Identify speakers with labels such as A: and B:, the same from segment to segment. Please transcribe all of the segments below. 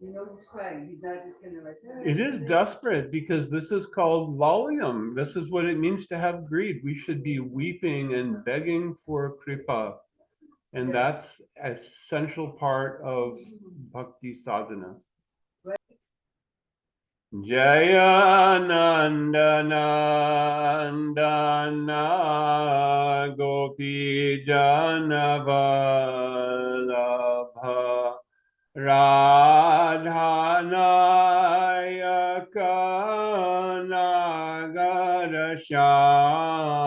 A: You know he's crying. He's not just gonna like.
B: It is desperate because this is called lalyam. This is what it means to have greed. We should be weeping and begging for kripa. And that's an essential part of bhakti sadhana. Jaya Nandana Gopi Janavalabha Radhanayaka Nagara Shyam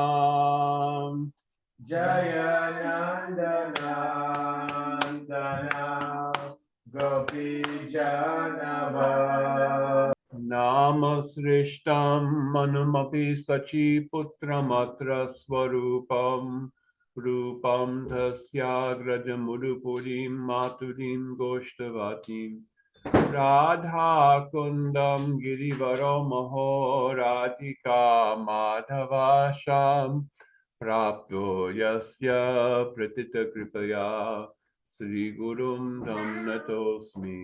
B: Jayanandana Gopi Janava Namasrishtam Manumapi Sachi Putramatra Swarupam Rupam Tasya Grajamudupurim Maturim Goshtavatim Radha Kundam Girivaro Maho Radhika Madhavasham Prapto Yasya Pratita Kripaya Sri Gurum Tam Natosmi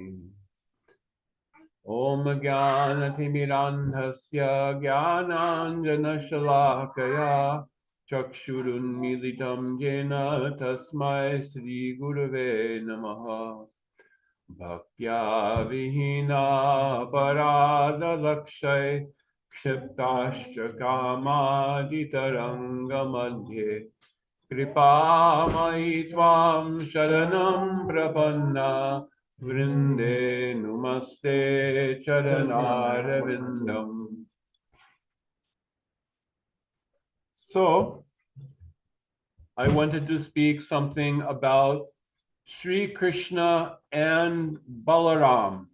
B: Om Jnanatimirandhasya Jnananjanashalakaya Chakshurunmilitam Jena Tasmai Sri Gurave Namaha Bhaktya Vihina Parada Lakshay Kshiptascha Kamadhitaranga Madhye Kripamai Tvam Sharanam Prapanna Vrinde Numaste Charanarvindam. So, I wanted to speak something about Sri Krishna and Balaram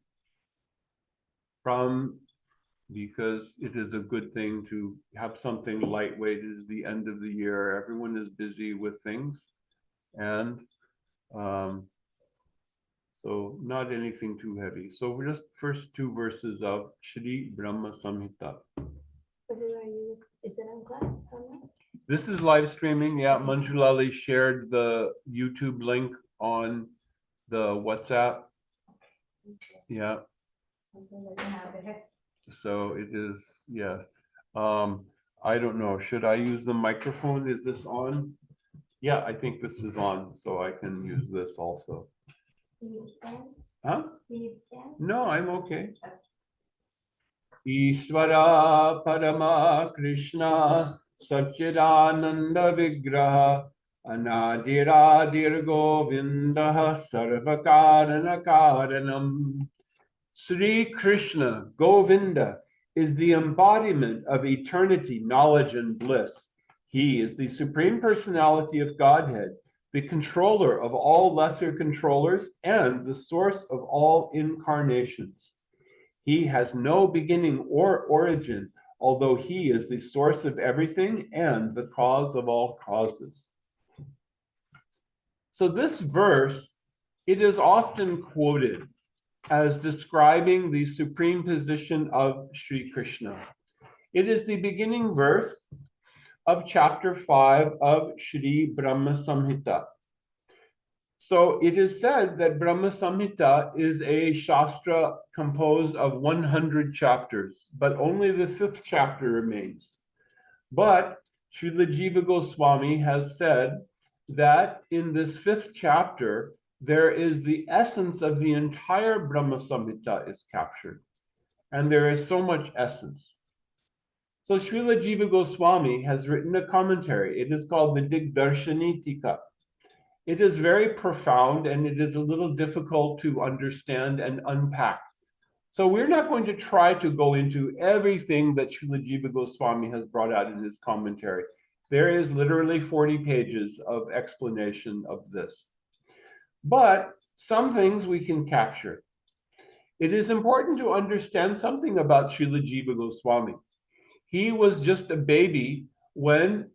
B: because it is a good thing to have something lightweight. It is the end of the year. Everyone is busy with things. And so not anything too heavy. So we're just first two verses of Shri Brahma Samhita.
C: Is it on class?
B: This is live streaming. Yeah, Manjulali shared the YouTube link on the WhatsApp. Yeah. So it is, yeah. I don't know. Should I use the microphone? Is this on? Yeah, I think this is on, so I can use this also. Huh? No, I'm okay. Ishvara Parama Krishna Satchidananda Vigraha Anadiradir Govinda Sarvakarana Karanam. Sri Krishna, Govinda, is the embodiment of eternity, knowledge, and bliss. He is the Supreme Personality of Godhead, the controller of all lesser controllers, and the source of all incarnations. He has no beginning or origin, although he is the source of everything and the cause of all causes. So this verse, it is often quoted as describing the supreme position of Sri Krishna. It is the beginning verse of chapter 5 of Sri Brahma Samhita. So it is said that Brahma Samhita is a shastra composed of 100 chapters, but only the 5th chapter remains. But Srila Jiva Goswami has said that in this 5th chapter, there is the essence of the entire Brahma Samhita is captured. And there is so much essence. So Srila Jiva Goswami has written a commentary. It is called the Digdarshani Tika. It is very profound and it is a little difficult to understand and unpack. So we're not going to try to go into everything that Srila Jiva Goswami has brought out in his commentary. There is literally 40 pages of explanation of this. But some things we can capture. It is important to understand something about Srila Jiva Goswami. He was just a baby when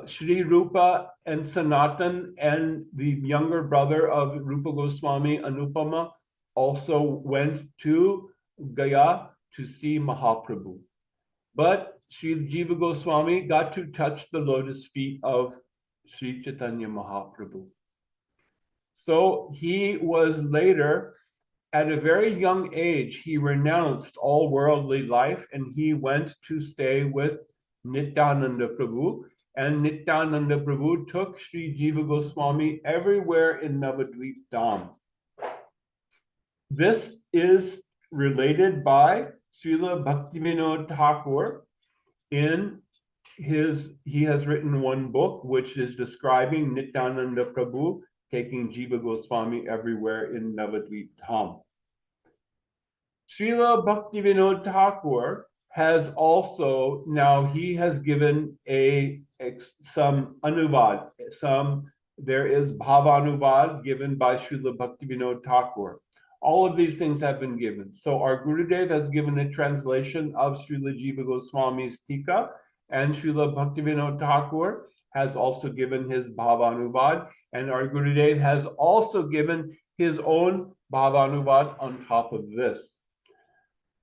B: Sri Rupa and Sanatan and the younger brother of Rupa Goswami, Anupama, also went to Gaya to see Mahaprabhu. But Sri Jiva Goswami got to touch the lotus feet of Sri Chaitanya Mahaprabhu. So he was later at a very young age, he renounced all worldly life and he went to stay with Nityananda Prabhu. And Nityananda Prabhu took Sri Jiva Goswami everywhere in Navadvip Dham. This is related by Srila Bhaktivinoda Thakur in he has written one book which is describing Nityananda Prabhu taking Jiva Goswami everywhere in Navadvip Dham. Srila Bhaktivinoda Thakur has also, now he has given some anuvad, there is bhavanuvad given by Srila Bhaktivinoda Thakur. All of these things have been given. So our Gurudev has given a translation of Srila Jiva Goswami's Tika, and Srila Bhaktivinoda Thakur has also given his bhavanuvad, and our Gurudev has also given his own bhavanuvad on top of this.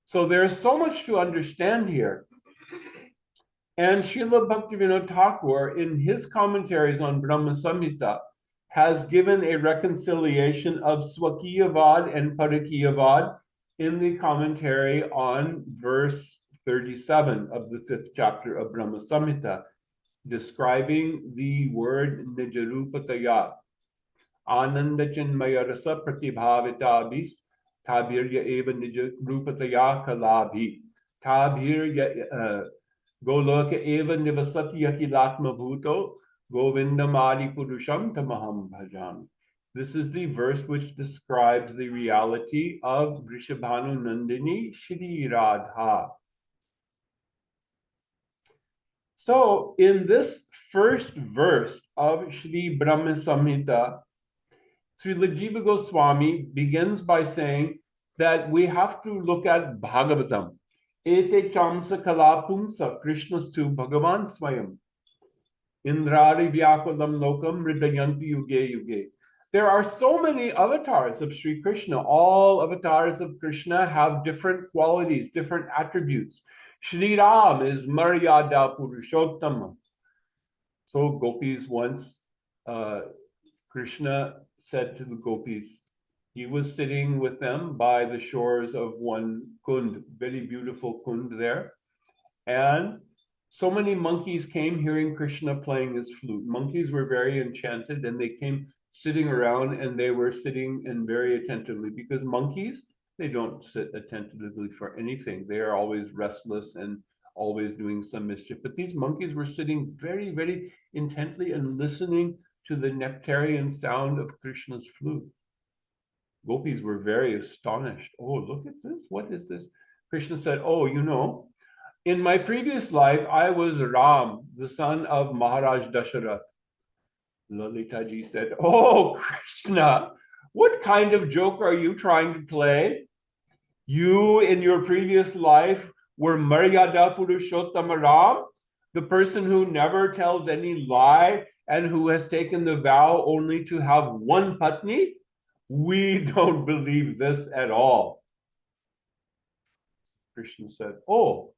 B: So there's so much to understand here. And Srila Bhaktivinoda Thakur, in his commentaries on Brahma Samhita, has given a reconciliation of Swakiyavad and Parakiyavad in the commentary on verse 37 of the 5th chapter of Brahma Samhita, describing the word Nijarupataya, Ananda Chinmaya Rasa Pratibhavitabis, Tabirya Eva Nijarupataya Kalabhi, Tabirya Goloka Eva Nivasati Yakilatma Bhuto, Govinda Madi Purusham Tamaham Bhajan. This is the verse which describes the reality of Vrishabhanu Nandini Shri Radha. So in this first verse of Shri Brahma Samhita, Srila Jiva Goswami begins by saying that we have to look at Bhagavatam. Ete chamsa kalapumsa Krishnastu Bhagavan Swayam. Indrari Vyakulam Lokam Ridayanti Yuge Yuge. There are so many avatars of Sri Krishna. All avatars of Krishna have different qualities, different attributes. Shri Ram is Maryada Purushottama. So gopis once, Krishna said to the gopis, he was sitting with them by the shores of one kund, very beautiful kund there. And so many monkeys came hearing Krishna playing his flute. Monkeys were very enchanted and they came sitting around and they were sitting and very attentively, because monkeys, they don't sit attentively for anything. They are always restless and always doing some mischief. But these monkeys were sitting very, very intently and listening to the nectarian sound of Krishna's flute. Gopis were very astonished. Oh, look at this. What is this? Krishna said, oh, you know, in my previous life, I was Ram, the son of Maharaj Dasharath. Lalita ji said, oh, Krishna, what kind of joke are you trying to play? You, in your previous life, were Maryada Purushottama Ram, the person who never tells any lie and who has taken the vow only to have one patni? We don't believe this at all. Krishna said, oh,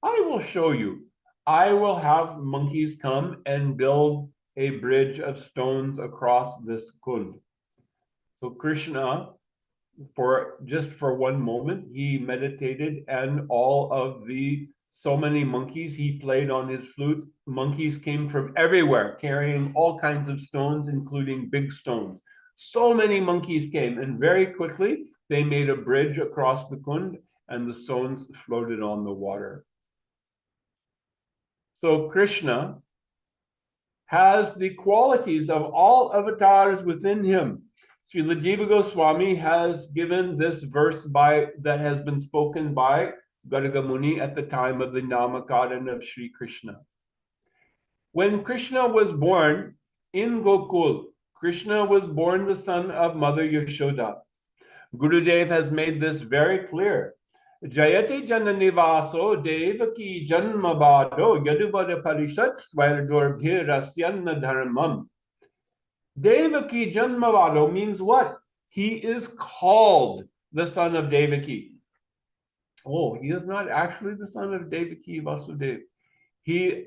B: I will show you. I will have monkeys come and build a bridge of stones across this kund. So Krishna, for one moment, he meditated, and all of so many monkeys, he played on his flute. Monkeys came from everywhere, carrying all kinds of stones, including big stones. So many monkeys came, and very quickly, they made a bridge across the kund, and the stones floated on the water. So Krishna has the qualities of all avatars within him. Srila Jiva Goswami has given this verse that has been spoken by Garga Muni at the time of the Namakaran of Sri Krishna. When Krishna was born in Gokul, Krishna was born the son of Mother Yashoda. Gurudev has made this very clear. Jayate Jananivaso Devaki Janmabado Yaduvada Parishat Swardor Rasyanna Dharmam. Devaki Janmavado means what? He is called the son of Devaki. Oh, he is not actually the son of Devaki Vasudev.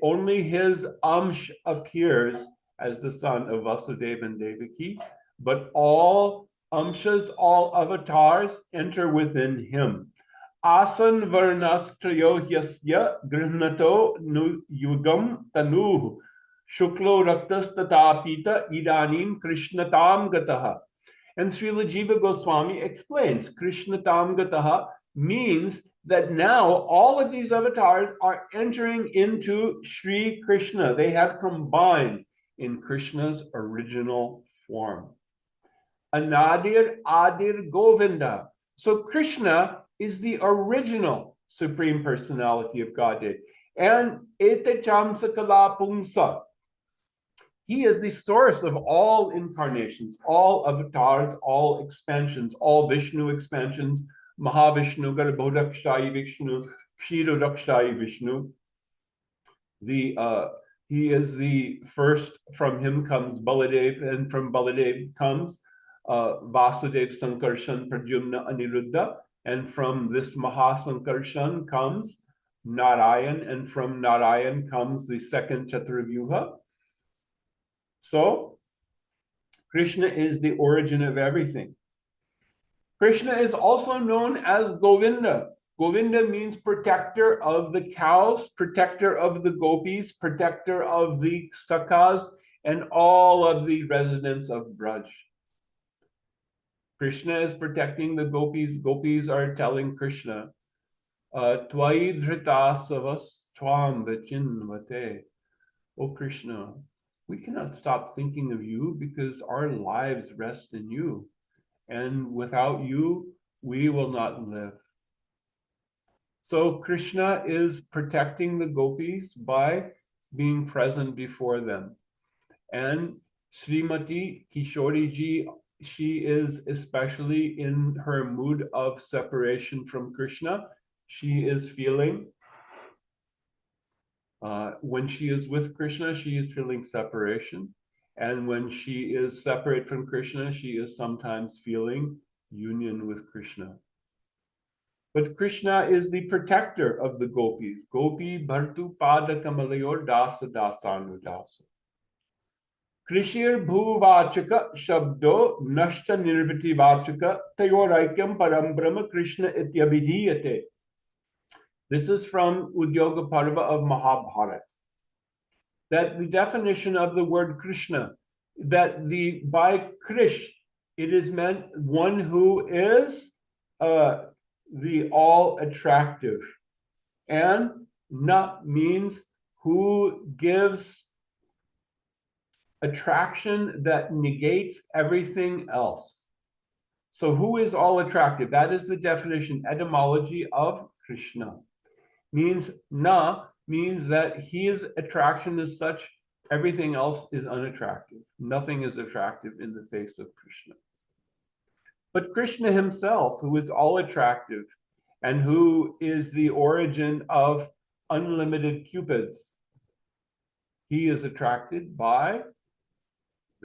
B: Only his Amsh appears as the son of Vasudeva and Devaki, but all Amshas, all avatars, enter within him. Asan varnastrayo yasya grihnato nu yugam tanuh shuklo raktas tatapita idanim krishnatam gataha. And Srila Jiva Goswami explains Krishnatam gataha means that now all of these avatars are entering into Sri Krishna. They have combined in Krishna's original form. Anadir Adir Govinda. So Krishna is the original Supreme Personality of Godhead. And Etecham Sakala Pumsa. He is the source of all incarnations, all avatars, all expansions, all Vishnu expansions, Mahavishnu, Garbhodakshayi Vishnu, Kshirodakshayi Vishnu. He is the first, from him comes Baladev, and from Baladev comes Vasudev Sankarshan Pradyumna Aniruddha, and from this Mahasankarshan comes Narayan, and from Narayan comes the second Chaturvyuha. So, Krishna is the origin of everything. Krishna is also known as Govinda. Govinda means protector of the cows, protector of the gopis, protector of the sakas, and all of the residents of Braj. Krishna is protecting the gopis. Gopis are telling Krishna, Tvai dhritasavas tvam vachinvate. O Krishna, we cannot stop thinking of you because our lives rest in you. And without you, we will not live. So Krishna is protecting the gopis by being present before them. And Srimati Kishoriji, she is especially in her mood of separation from Krishna. She is feeling, when she is with Krishna, she is feeling separation. And when she is separate from Krishna, she is sometimes feeling union with Krishna. But Krishna is the protector of the gopis. Gopi bhartu pada kamalayor dasa dasanu dasa. Krishir bhuvachaka shabdo nashta nirviti vachaka tayoraikyam param brahma Krishna ityabhidiyate. This is from Udyoga Parva of Mahabharata. That the definition of the word Krishna, that by Krish, it is meant one who is the all attractive, and na means who gives attraction that negates everything else. So who is all attractive? That is the definition, etymology of Krishna. Means na means that his attraction is such, everything else is unattractive. Nothing is attractive in the face of Krishna. But Krishna himself, who is all attractive and who is the origin of unlimited cupids, he is attracted by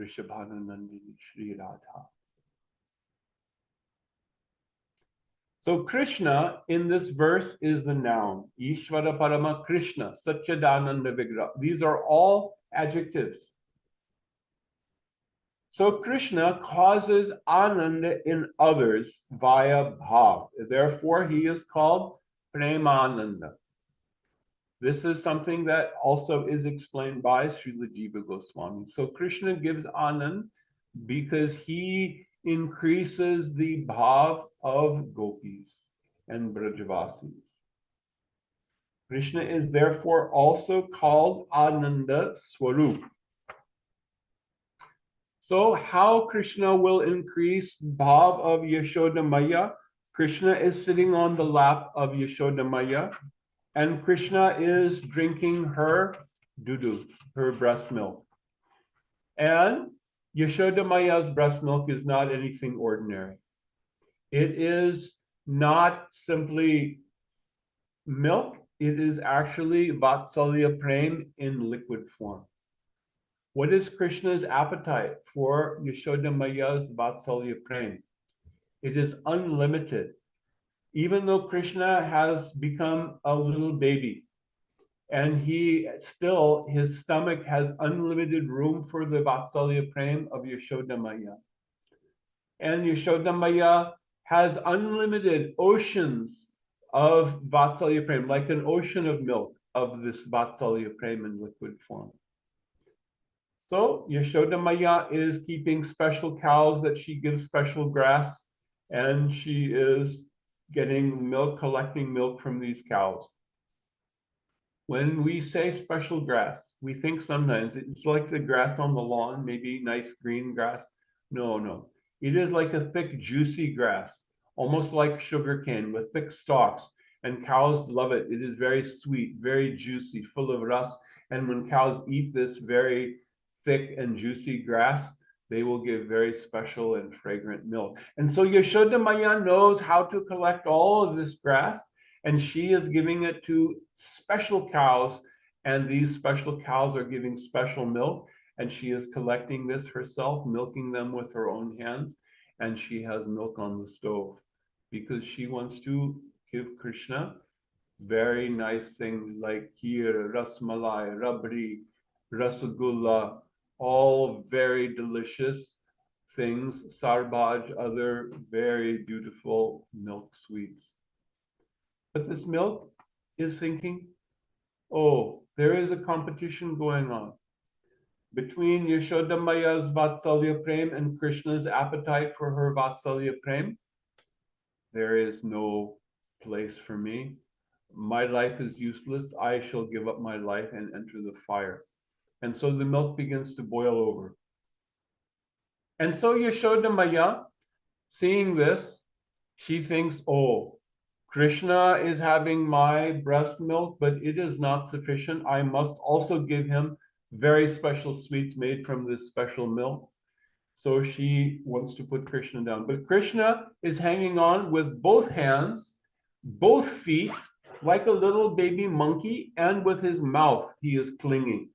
B: Vrishabhananandini Shri Radha. So Krishna in this verse is the noun. Ishvara Parama Krishna, Satchidananda Vigraha. These are all adjectives. So Krishna causes ananda in others via bhav. Therefore, he is called Premananda. This is something that also is explained by Srila Jiva Goswami. So Krishna gives anand because he increases the bhav of gopis and brajavasis. Krishna is therefore also called Ananda Swarup. So how Krishna will increase bhav of Yashoda Maya? Krishna is sitting on the lap of Yashoda Maya, and Krishna is drinking her dudu, her breast milk. And Yashoda Maya's breast milk is not anything ordinary. It is not simply milk, it is actually Vatsalya Prem in liquid form. What is Krishna's appetite for Yashoda Maya's Vatsalya Prem? It is unlimited. Even though Krishna has become a little baby, and his stomach has unlimited room for the Vatsalya Prem of Yashoda Maya. And Yashoda Maya has unlimited oceans of Vatsalya Prem, like an ocean of milk of this Vatsalya Prem in liquid form. So Yashoda Maya is keeping special cows that she gives special grass, and she is getting milk, collecting milk from these cows. When we say special grass, we think sometimes it's like the grass on the lawn, maybe nice green grass. No. It is like a thick, juicy grass, almost like sugarcane with thick stalks. And cows love it. It is very sweet, very juicy, full of rust. And when cows eat this very thick and juicy grass, they will give very special and fragrant milk. And so Yashoda Maya knows how to collect all of this grass, and she is giving it to special cows, and these special cows are giving special milk, and she is collecting this herself, milking them with her own hands, and she has milk on the stove because she wants to give Krishna very nice things like kheer, rasmalai, rabri, rasagulla, all very delicious things, sarbaj, other very beautiful milk sweets. But this milk is thinking, oh, there is a competition going on between Yashoda Maya's Vatsalya Prem and Krishna's appetite for her Vatsalya Prem. There is no place for me. My life is useless. I shall give up my life and enter the fire. And so the milk begins to boil over. And so Yashoda Maya, seeing this, she thinks, oh, Krishna is having my breast milk, but it is not sufficient. I must also give him very special sweets made from this special milk. So she wants to put Krishna down. But Krishna is hanging on with both hands, both feet, like a little baby monkey, and with his mouth, he is clinging.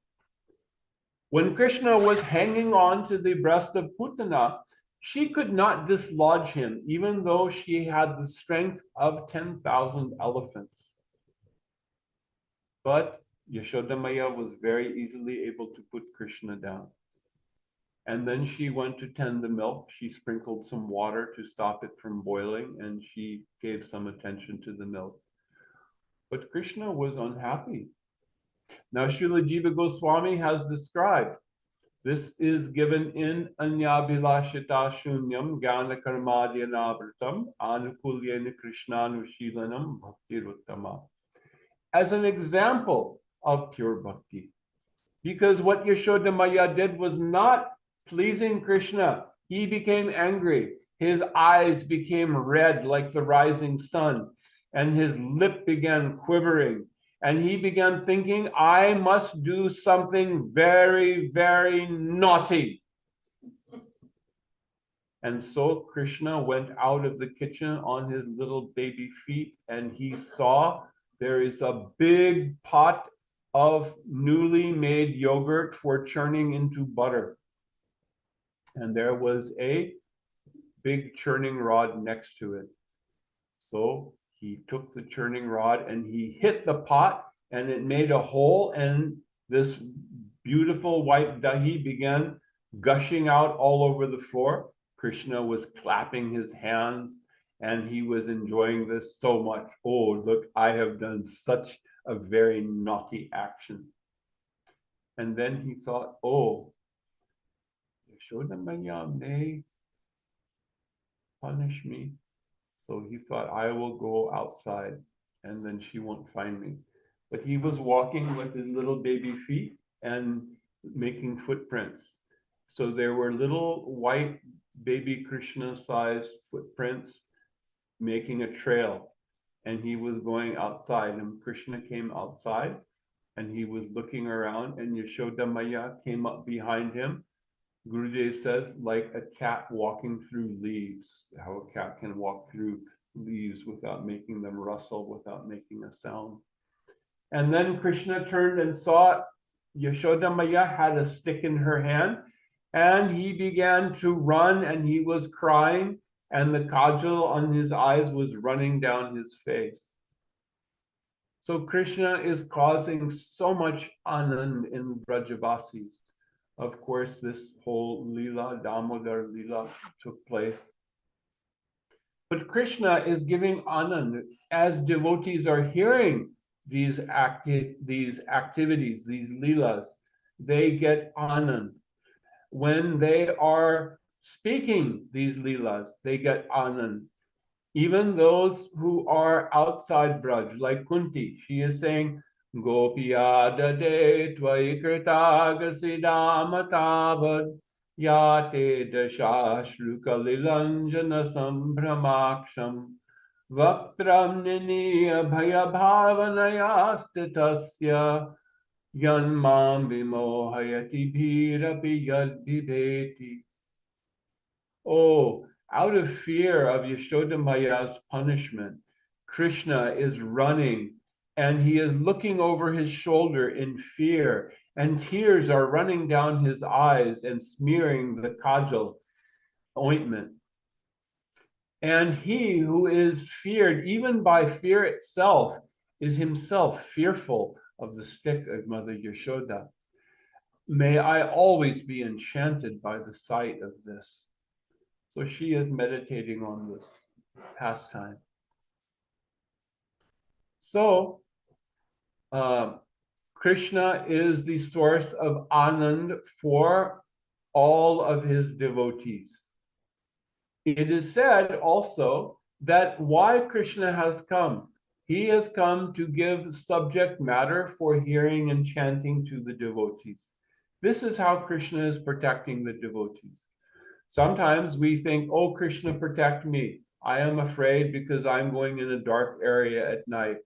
B: When Krishna was hanging on to the breast of Putana, she could not dislodge him, even though she had the strength of 10,000 elephants. But Yashoda Maya was very easily able to put Krishna down. And then she went to tend the milk. She sprinkled some water to stop it from boiling, and she gave some attention to the milk. But Krishna was unhappy. Now, Srila Jiva Goswami has described, this is given in Anyabhilashita Shunyam Jnana Karmadhyanavrtam Anukulyena Krishnanushilanam Bhaktiruttama, as an example of pure bhakti. Because what Yashoda Maya did was not pleasing Krishna. He became angry. His eyes became red like the rising sun, and his lip began quivering. And he began thinking, I must do something very, very naughty. And so Krishna went out of the kitchen on his little baby feet, and he saw there is a big pot of newly made yogurt for churning into butter. And there was a big churning rod next to it. So he took the churning rod and he hit the pot, and it made a hole, and this beautiful white dahi began gushing out all over the floor. Krishna was clapping his hands, and he was enjoying this so much. Oh, look, I have done such a very naughty action. And then he thought, oh, Yashoda Maya may punish me. So he thought, I will go outside, and then she won't find me. But he was walking with his little baby feet and making footprints. So there were little white baby Krishna-sized footprints making a trail. And he was going outside, and Krishna came outside, and he was looking around, and Yashoda Maya came up behind him. Gurudev says, like a cat walking through leaves, how a cat can walk through leaves without making them rustle, without making a sound. And then Krishna turned and saw Yashoda Maya had a stick in her hand, and he began to run, and he was crying, and the kajal on his eyes was running down his face. So Krishna is causing so much anand in Brajavasis. Of course, this whole Leela, Damodar Leela, took place But Krishna is giving anand as devotees are hearing these activities, these leelas. They get anand. When they are speaking these leelas, they get anand. Even those who are outside Braj, like Kunti, she is saying, Gopiya dade tvai kritagasidam Yate dashashruka lilanjana sambhramaksham Vaktram niniya bhaya bhavanayastitasya Yanmam vimohayati bhirapi yad bhiveti. Oh, out of fear of Yashoda Maya's punishment, Krishna is running and he is looking over his shoulder in fear, and tears are running down his eyes and smearing the kajal ointment. And he who is feared, even by fear itself, is himself fearful of the stick of Mother Yashoda. May I always be enchanted by the sight of this. So she is meditating on this pastime. So Krishna is the source of anand for all of his devotees. It is said also that why Krishna has come. He has come to give subject matter for hearing and chanting to the devotees. This is how Krishna is protecting the devotees. Sometimes we think, oh, Krishna, protect me. I am afraid because I'm going in a dark area at night.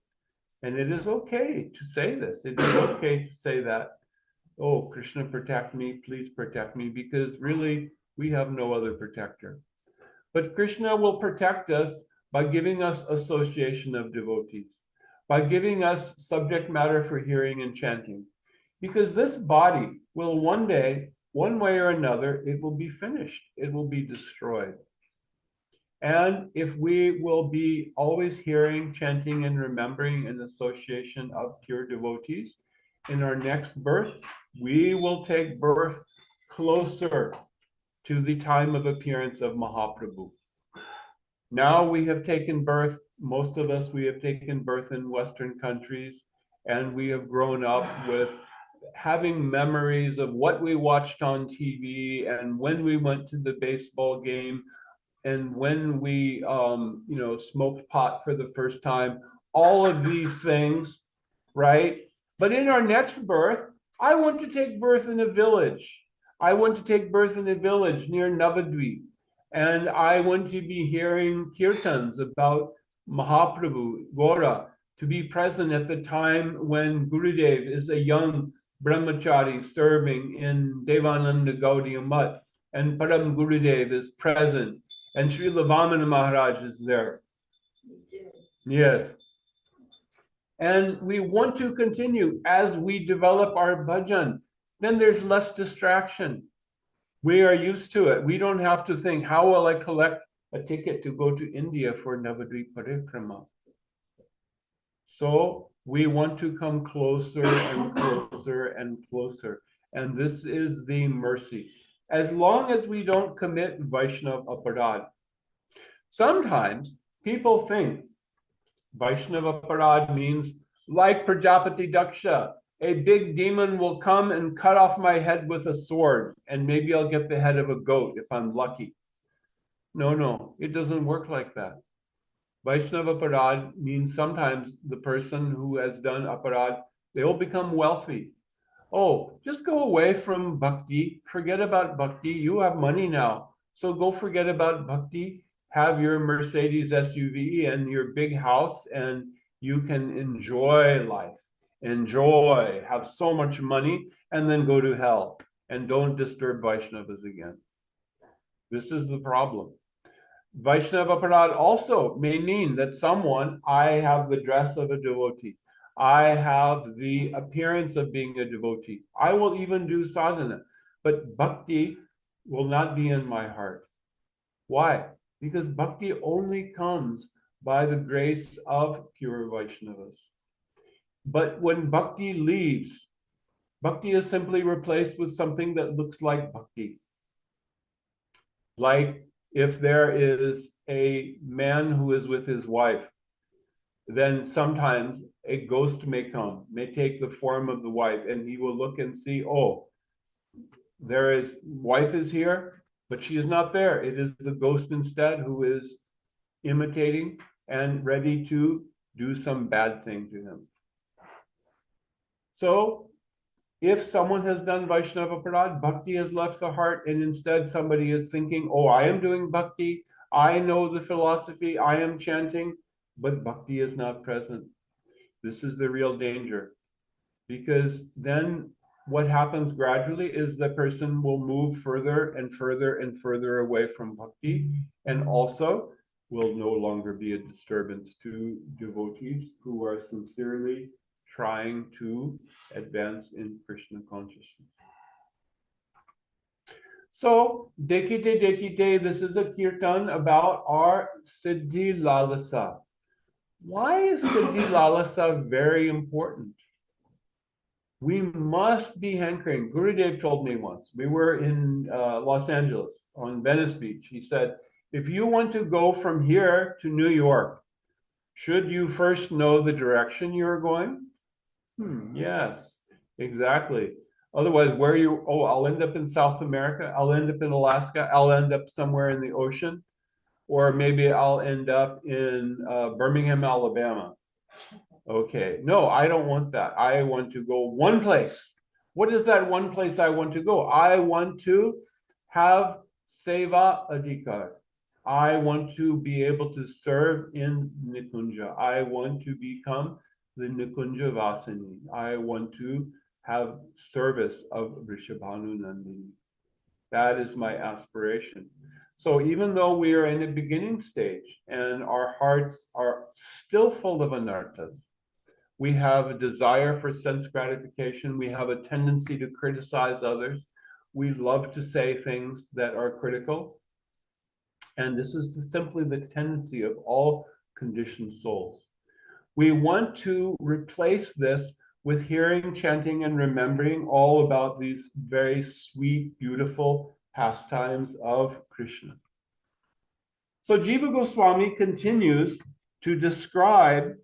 B: And it is okay to say this. It is okay to say that. Oh, Krishna, protect me. Please protect me. Because really, we have no other protector. But Krishna will protect us by giving us association of devotees, by giving us subject matter for hearing and chanting. Because this body will one day, one way or another, it will be finished. It will be destroyed. And if we will be always hearing, chanting, and remembering an association of pure devotees, in our next birth, we will take birth closer to the time of appearance of Mahaprabhu. Now we have taken birth, most of us, we have taken birth in Western countries, and we have grown up with having memories of what we watched on TV and when we went to the baseball game and when we smoked pot for the first time, all of these things, right? But in our next birth, I want to take birth in a village. I want to take birth in a village near Navadvip, and I want to be hearing kirtans about Mahaprabhu, Gora, to be present at the time when Gurudev is a young brahmachari serving in Devananda Gaudiya Mutt, and Param Gurudev is present, and Srila Vamana Maharaj is there. Yes. And we want to continue as we develop our bhajan. Then there's less distraction. We are used to it. We don't have to think, how will I collect a ticket to go to India for Navadvip Parikrama? So we want to come closer and closer and closer. And this is the mercy. As long as we don't commit Vaishnava aparad. Sometimes people think Vaishnava aparad means like Prajapati Daksha, a big demon will come and cut off my head with a sword, and maybe I'll get the head of a goat if I'm lucky. No, it doesn't work like that. Vaishnava aparad means sometimes the person who has done aparad, they will become wealthy. Oh, just go away from bhakti, forget about bhakti, you have money now, so go forget about bhakti, have your Mercedes SUV and your big house, and you can enjoy life. Enjoy, have so much money, and then go to hell. And don't disturb Vaishnavas again. This is the problem. Vaishnava aparad also may mean that someone, I have the dress of a devotee. I have the appearance of being a devotee. I will even do sadhana, but bhakti will not be in my heart. Why? Because bhakti only comes by the grace of pure Vaishnavas. But when bhakti leaves, bhakti is simply replaced with something that looks like bhakti. Like If there is a man who is with his wife, then sometimes a ghost may come, may take the form of the wife, and he will look and see, oh, wife is here, but she is not there. It is the ghost instead who is imitating and ready to do some bad thing to him. So if someone has done Vaishnava Parad, bhakti has left the heart, and instead somebody is thinking, oh, I am doing bhakti, I know the philosophy, I am chanting, but bhakti is not present. This is the real danger. Because then what happens gradually is the person will move further and further and further away from bhakti, and also will no longer be a disturbance to devotees who are sincerely trying to advance in Krishna consciousness. So, Dekite Dekite, this is a kirtan about our Siddhi Lalasa. Why is Siddhi Lalasa very important? We must be hankering. Gurudev told me once, we were in Los Angeles on Venice Beach. He said, if you want to go from here to New York, should you first know the direction you're going? Yes, exactly. Otherwise, I'll end up in South America, I'll end up in Alaska, I'll end up somewhere in the ocean, or maybe I'll end up in Birmingham, Alabama. Okay, no, I don't want that. I want to go one place. What is that one place I want to go? I want to have Seva Adhikar. I want to be able to serve in Nikunja. I want to become the Nikunja Vasini. I want to have service of Vrishabhanu Nandini. That is my aspiration. So even though we are in the beginning stage and our hearts are still full of anarthas, we have a desire for sense gratification, we have a tendency to criticize others, we love to say things that are critical, and this is simply the tendency of all conditioned souls. We want to replace this with hearing, chanting, and remembering all about these very sweet, beautiful pastimes of Krishna. So Jiva Goswami continues to describe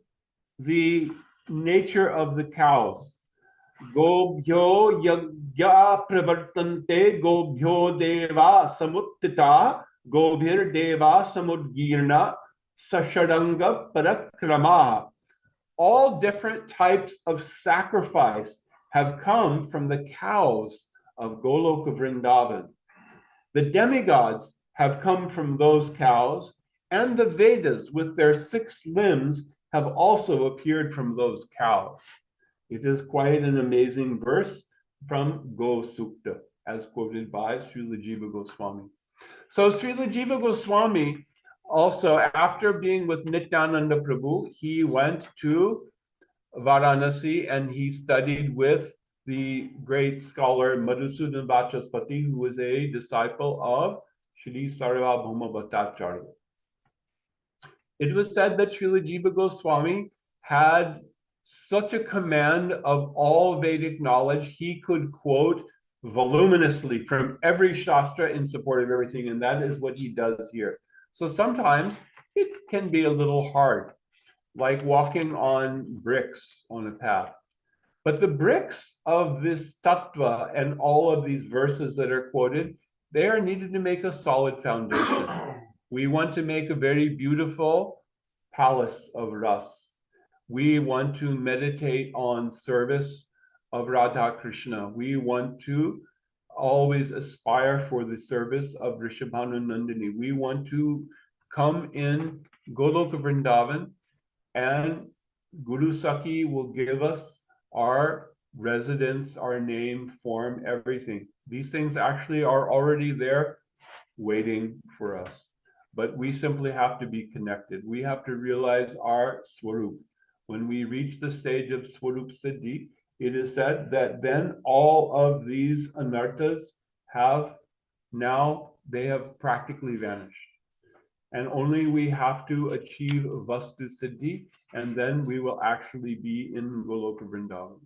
B: the nature of the cows. Gobhyo yagya pravartante gobhyo deva samuttita gobhir deva samudgirna sashadanga parakrama. All different types of sacrifice have come from the cows of Goloka Vrindavan. The demigods have come from those cows, and the Vedas with their 6 limbs have also appeared from those cows. It is quite an amazing verse from Go Sukta, as quoted by Srila Jiva Goswami. So Srila Jiva Goswami, also after being with Nityananda Prabhu, he went to Varanasi and he studied with the great scholar Madhusudan Vachaspati, who was a disciple of Shri Sarvabhauma Bhattacharya. It was said that Srila Jiva Goswami had such a command of all Vedic knowledge, he could quote voluminously from every Shastra in support of everything, and that is what he does here. So sometimes it can be a little hard, like walking on bricks on a path. But the bricks of this tattva and all of these verses that are quoted, they are needed to make a solid foundation. We want to make a very beautiful palace of ras. We want to meditate on service of Radha Krishna. We want to always aspire for the service of Vrishabhanu Nandini. We want to come in Goloka Vrindavan, and Guru Saki will give us our residence, our name, form, everything. These things actually are already there waiting for us. But we simply have to be connected. We have to realize our Swarup. When we reach the stage of Swarup Siddhi, it is said that then all of these anarthas they have practically vanished. And only we have to achieve Vastu Siddhi, and then we will actually be in Goloka Vrindavan.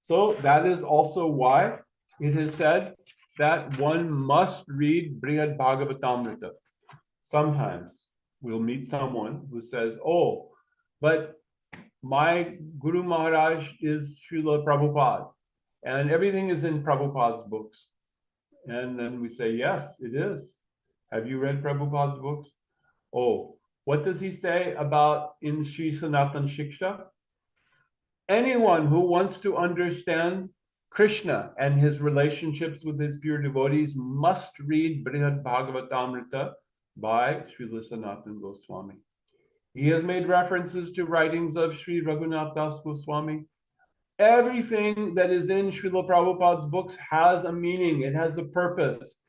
B: So that is also why it is said that one must read Brihad Bhagavatamrita. Sometimes we'll meet someone who says, oh, but my Guru Maharaj is Srila Prabhupada, and everything is in Prabhupada's books. And then we say, yes, it is. Have you read Prabhupada's books? Oh, what does he say about in Sri Sanatan Shiksha? Anyone who wants to understand Krishna and his relationships with his pure devotees must read Brihad Bhagavatamrita by Srila Sanatan Goswami. He has made references to writings of Sri Raghunath Das Goswami. Everything that is in Srila Prabhupada's books has a meaning, it has a purpose,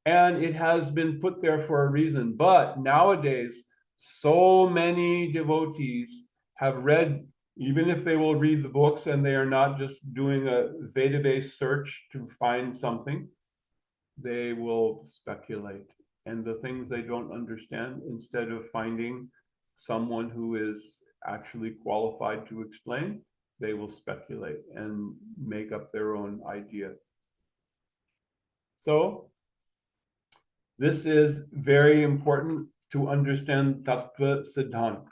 B: and it has been put there for a reason. But nowadays, so many devotees have read, even if they will read the books and they are not just doing a database search to find something, they will speculate. And the things they don't understand, instead of finding someone who is actually qualified to explain, they will speculate and make up their own idea. So this is very important to understand Tattva Siddhanta.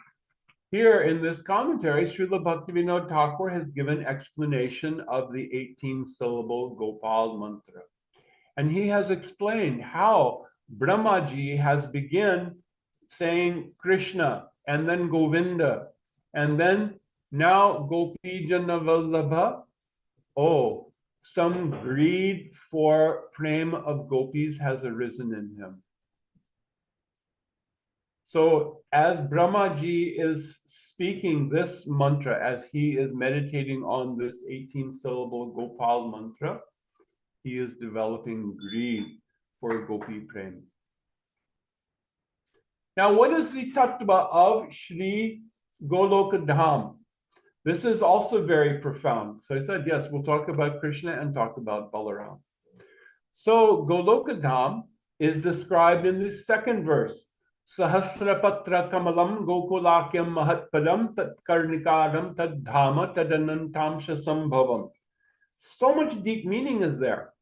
B: Here in this commentary, Srila Bhaktivinoda Thakur has given explanation of the 18-syllable Gopal mantra. And he has explained how Brahmaji has begun saying Krishna, and then Govinda, and then now Gopi Janavallabha. Oh, some greed for prem of gopis has arisen in him. So as Brahmaji is speaking this mantra, as he is meditating on this 18-syllable Gopal mantra, he is developing greed for gopi prem. Now, what is the tattva of Shri Goloka Dham? This is also very profound. So I said, yes, we'll talk about Krishna and talk about Balaram. So Goloka Dham is described in the second verse. Sahasrapatra kamalam gokulakyam mahatpadam tat karnikaram tad dhama tadanantamsha sambhavam. So much deep meaning is there.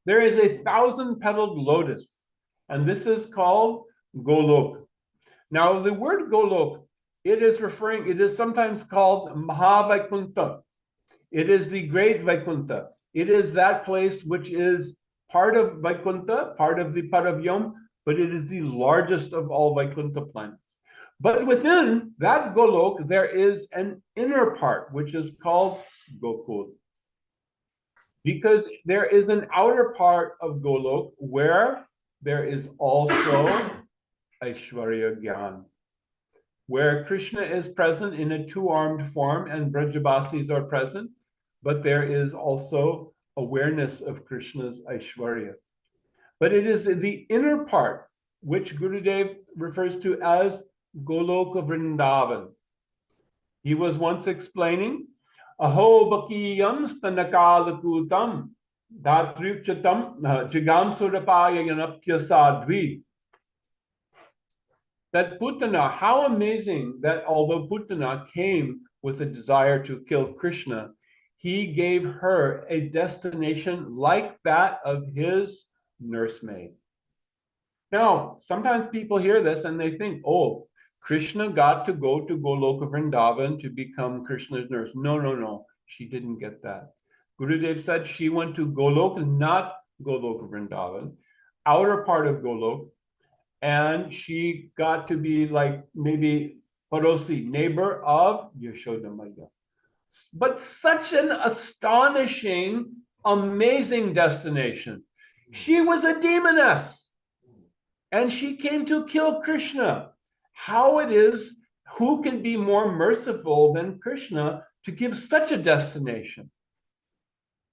B: There is a 1,000-petaled lotus, and this is called Golok. Now, the word Golok, it is sometimes called Mahavaikuntha. It is the great Vaikuntha. It is that place which is part of Vaikuntha, part of the Paravyam, but it is the largest of all Vaikuntha planets. But within that Golok, there is an inner part, which is called Gokul. Because there is an outer part of Golok where there is also Aishwarya Gyan, where Krishna is present in a two-armed form and Brajabasis are present, but there is also awareness of Krishna's Aishwarya. But it is the inner part which Gurudev refers to as Goloka Vrindavan. He was once explaining, Aho bakiyam stanakalakutam dhatripchatam jigamsurapaya yanapya sadvi. That Putana, how amazing that although Putana came with a desire to kill Krishna, he gave her a destination like that of his nursemaid. Now, sometimes people hear this and they think, oh, Krishna got to go to Goloka Vrindavan to become Krishna's nurse. No. She didn't get that. Gurudev said she went to Golok, not Goloka Vrindavan, outer part of Golok, and she got to be like maybe Parosi, neighbor of Yashoda Maya. But such an astonishing, amazing destination. She was a demoness, and she came to kill Krishna. How it is, who can be more merciful than Krishna to give such a destination?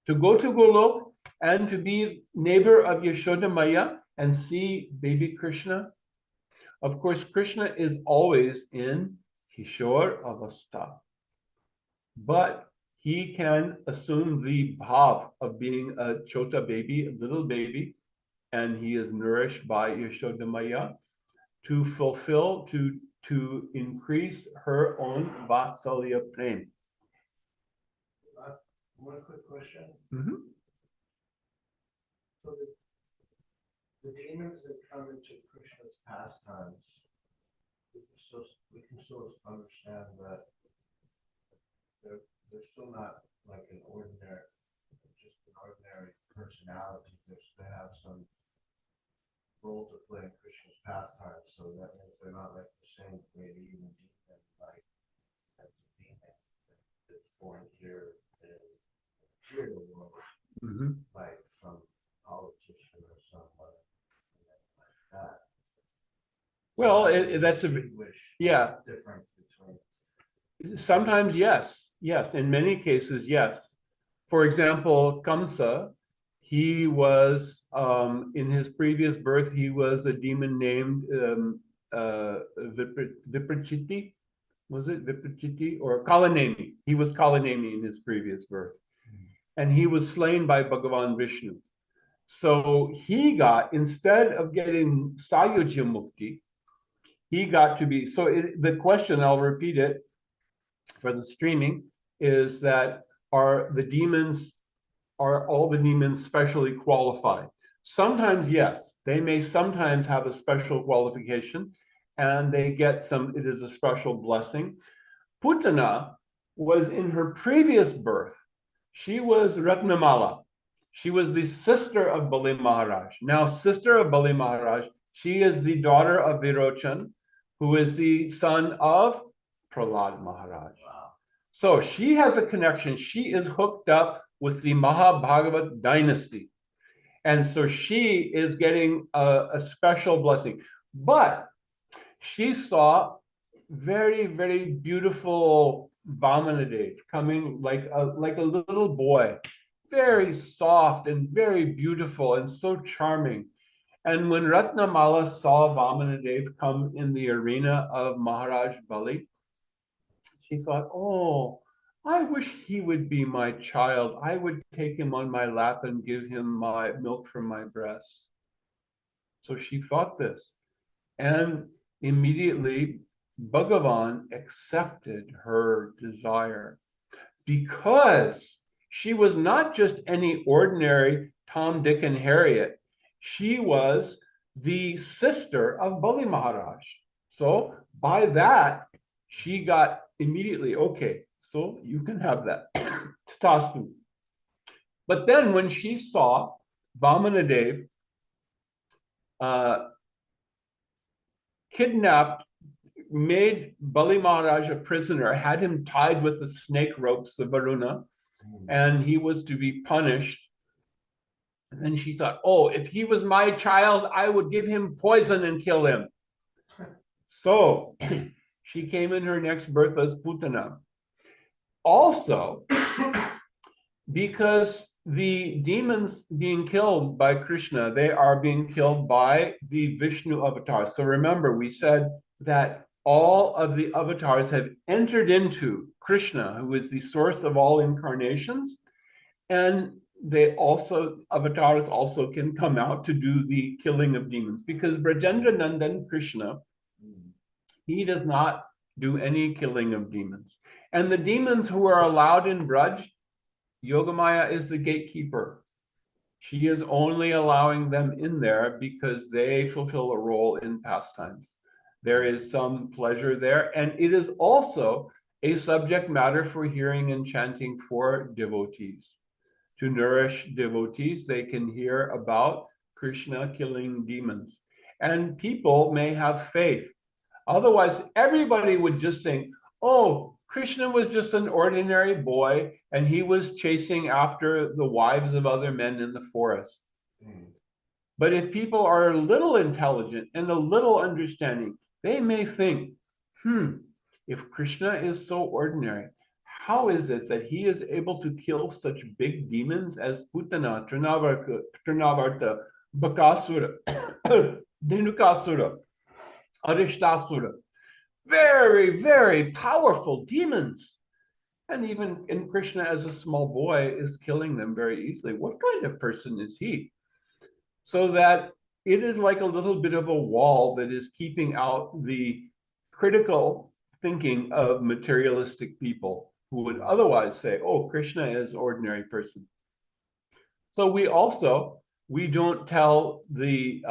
B: To go to Golok and to be neighbor of Yashoda Maya and see baby Krishna. Of course, Krishna is always in Kishore Avastha, but he can assume the bhav of being a chota baby, a little baby, and he is nourished by Yashoda Maya to fulfill, to increase her own Vatsalya prem.
D: One quick question.
B: Mm-hmm.
D: So the demons that come into Krishna's pastimes, we can still understand that they're still not like just an ordinary personality. They have some role to play in Krishna's pastimes, so that means they're not like the same maybe even demon like as a demon that's born here in the material world, like some politician or someone like that.
B: Well, that's
D: yeah, difference between.
B: Sometimes yes, in many cases yes. For example, Kamsa, he was in his previous birth he was a demon named Viprachiti, was it Viprachiti or Kalanemi? He was Kalanemi in his previous birth, and he was slain by Bhagavan Vishnu. So he got, instead of getting Sayujya Mukti, he got to be, the question, I'll repeat it for the streaming, is that are all the demons specially qualified? Sometimes yes, they may sometimes have a special qualification and they get it is a special blessing. Putana was in her previous birth, she was Ratnamala. She was the sister of Bali Maharaj. Now, sister of Bali Maharaj, she is the daughter of Virochan, who is the son of Prahlad Maharaj. Wow. So she has a connection. She is hooked up with the Mahabhagavat dynasty. And so she is getting a special blessing. But she saw very, very beautiful Vamanadev coming like a little boy, very soft and very beautiful and so charming. And when Ratnamala saw Vamanadev come in the arena of Maharaj Bali, she thought, oh, I wish he would be my child. I would take him on my lap and give him my milk from my breast. So she thought this. And immediately Bhagavan accepted her desire because she was not just any ordinary Tom, Dick, and Harriet. She was the sister of Bali Maharaj. So by that, she got immediately, okay, so you can have that. Tatastu. But then when she saw Vamanadev kidnapped, made Bali Maharaj a prisoner, had him tied with the snake ropes of Varuna, and he was to be punished. And then she thought, oh, if he was my child, I would give him poison and kill him. So she came in her next birth as Putana. Also, because the demons being killed by Krishna, they are being killed by the Vishnu avatars. So remember, we said that all of the avatars have entered into Krishna, who is the source of all incarnations, and avatars also can come out to do the killing of demons, because Brajendra Nandan Krishna, he does not do any killing of demons. And the demons who are allowed in Braj, Yogamaya is the gatekeeper. She is only allowing them in there because they fulfill a role in pastimes. There is some pleasure there, and it is also a subject matter for hearing and chanting for devotees. To nourish devotees, they can hear about Krishna killing demons. And people may have faith. Otherwise, everybody would just think, oh, Krishna was just an ordinary boy and he was chasing after the wives of other men in the forest. But if people are a little intelligent and a little understanding, they may think, if Krishna is so ordinary, how is it that he is able to kill such big demons as Putana, Trinavarta, Bakasura, Dhenukasura, Arishtasura? Very, very powerful demons. And even in Krishna as a small boy is killing them very easily. What kind of person is he? So that it is like a little bit of a wall that is keeping out the critical thinking of materialistic people who would otherwise say, oh, Krishna is an ordinary person. So we also We don't tell the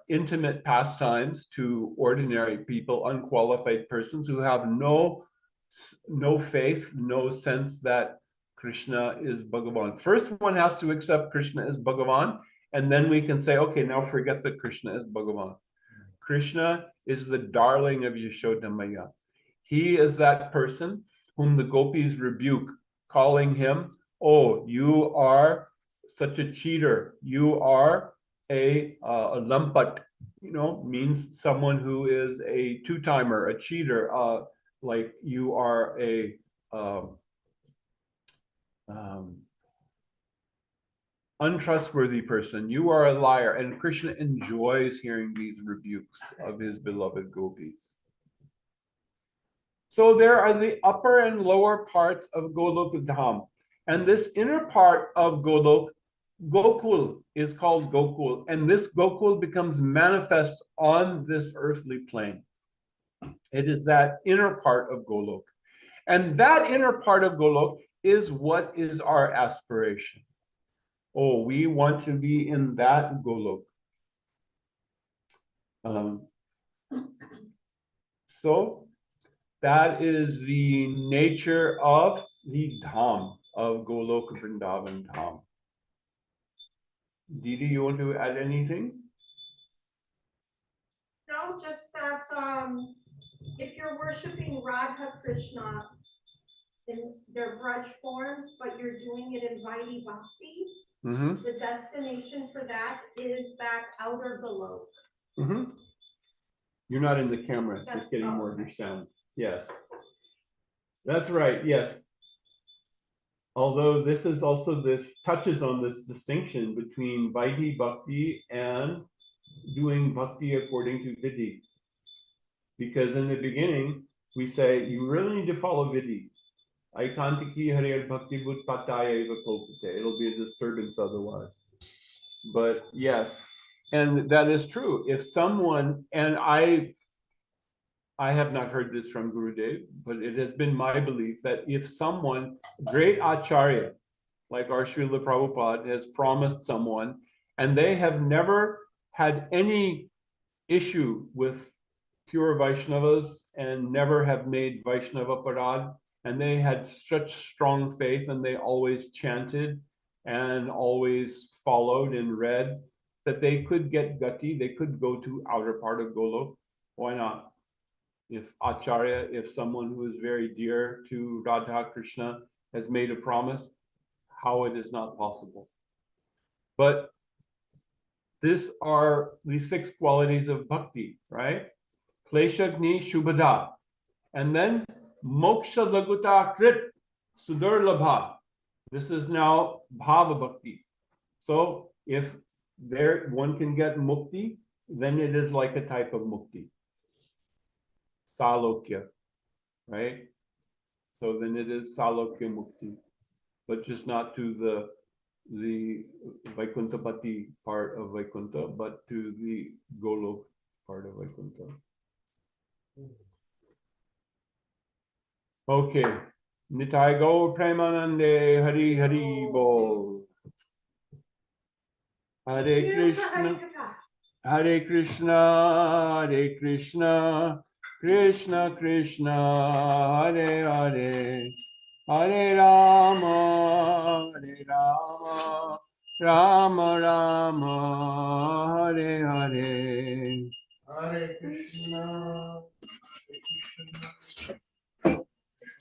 B: intimate pastimes to ordinary people, unqualified persons who have no faith, no sense that Krishna is Bhagavan. First, one has to accept Krishna as Bhagavan, and then we can say, okay, now forget that Krishna is Bhagavan. Krishna is the darling of Yashoda Maya. He is that person whom the gopis rebuke, calling him, oh, you are such a cheater. You are a lampat, means someone who is a two-timer, a cheater, like you are a untrustworthy person. You are a liar. And Krishna enjoys hearing these rebukes of his beloved gopis. So there are the upper and lower parts of Golok Dham. And this inner part of Golok, Gokul, is called Gokul. And this Gokul becomes manifest on this earthly plane. It is that inner part of Golok. And that inner part of Golok is what is our aspiration. Oh, we want to be in that Golok. So that is the nature of the Dham, of Golok Vrindavan Dham. Didi, you want to add anything?
E: No, just that if you're worshiping Radha Krishna in their Braj forms, but you're doing it in Vaidhi Bhakti, the destination for that is that outer Golok.
B: You're not in the camera, it's just getting more of your sound. Yes. That's right, yes. Although this is also, this touches on this distinction between Vaidhi Bhakti and doing Bhakti according to Vidhi. Because in the beginning, we say, you really need to follow Vidhi. Aikantiki Harir Bhakti Bhutpataya Eva Kopate. It'll be a disturbance otherwise. But yes, and that is true. If someone, and I have not heard this from Gurudev, but it has been my belief that if someone, great Acharya, like our Srila Prabhupada, has promised someone, and they have never had any issue with pure Vaishnavas and never have made Vaishnava Parad, and they had such strong faith and they always chanted and always followed and read, that they could get gati, they could go to outer part of Golok. Why not? If Acharya, if someone who is very dear to Radha Krishna has made a promise, how it is not possible. But these are the 6 qualities of bhakti, right? Kleshagni Shubhada. And then Moksha Laguta Krit Sudurlabha. This is now Bhava Bhakti. So if there one can get mukti, then it is like a type of mukti. Salokya, right? So then it is Salokya Mukti, but just not to the Vaikuntapati part of Vaikuntha, but to the Golok part of Vaikuntha. Okay. Nitai Gaur Premanande Hari Hari Bol. Hare Krishna. Hare Krishna, Hare Krishna, Krishna Krishna, Hare Hare, Hare Rama, Hare Rama, Rama Rama, Hare Hare.
D: Hare Krishna, Hare Krishna.